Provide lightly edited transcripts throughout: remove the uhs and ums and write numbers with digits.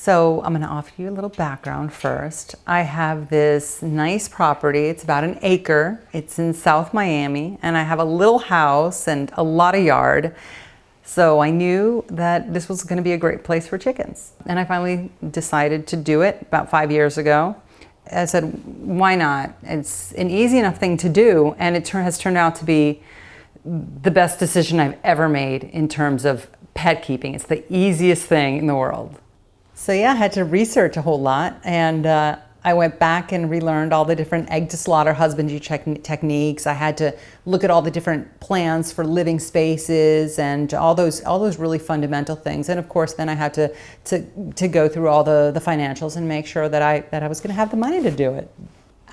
So I'm going to offer you a little background first. I have this nice property. It's about an acre. It's in South Miami, and I have a little house and a lot of yard. So I knew that this was going to be a great place for chickens. And I finally decided to do it about 5 years ago. I said, why not? It's an easy enough thing to do, and it has turned out to be the best decision I've ever made in terms of pet keeping. It's the easiest thing in the world. So yeah, I had to research a whole lot, and I went back and relearned all the different egg to slaughter husbandry techniques. I had to look at all the different plans for living spaces and all those really fundamental things. And of course, then I had to go through all the financials and make sure that I was going to have the money to do it.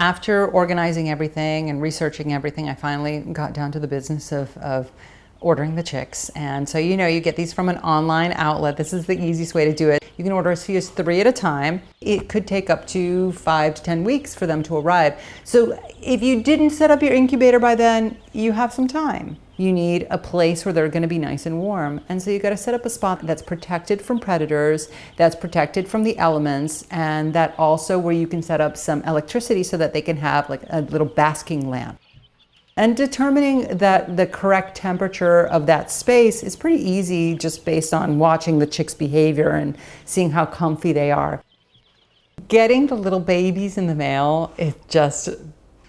After organizing everything and researching everything, I finally got down to the business of ordering the chicks. And so, you get these from an online outlet. This is the easiest way to do it. You can order as few as 3 at a time. It could take up to 5 to 10 weeks for them to arrive. So if you didn't set up your incubator by then, you have some time. You need a place where they're going to be nice and warm. And so you got to set up a spot that's protected from predators, that's protected from the elements, and that also where you can set up some electricity so that they can have like a little basking lamp. And determining that the correct temperature of that space is pretty easy just based on watching the chicks' behavior and seeing how comfy they are. Getting the little babies in the mail is just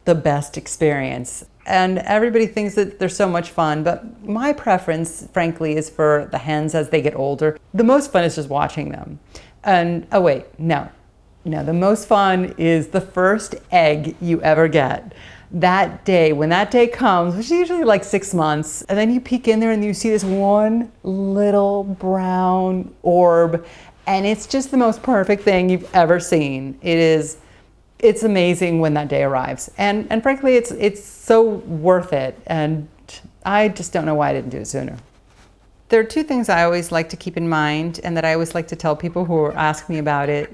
the best experience. And everybody thinks that they're so much fun, but my preference, frankly, is for the hens as they get older. The most fun is just watching them. And, oh wait, no, the most fun is the first egg you ever get. That day, when that day comes, which is usually like 6 months, and then you peek in there and you see this one little brown orb, and it's just the most perfect thing you've ever seen. It's amazing when that day arrives. And frankly, it's so worth it. And I just don't know why I didn't do it sooner. There are 2 things I always like to keep in mind and that I always like to tell people who ask me about it.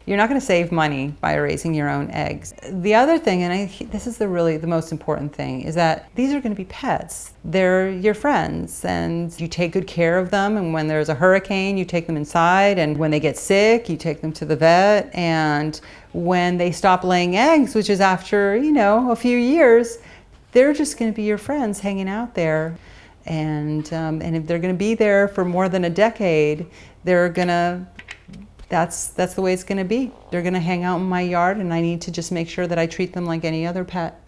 You're not going to save money by raising your own eggs. The other thing, and this is the most important thing, is that these are going to be pets. They're your friends, and you take good care of them. And when there's a hurricane, you take them inside. And when they get sick, you take them to the vet. And when they stop laying eggs, which is after, a few years, they're just going to be your friends hanging out there. And if they're going to be there for more than a decade, that's the way it's going to be. They're going to hang out in my yard, and I need to just make sure that I treat them like any other pet.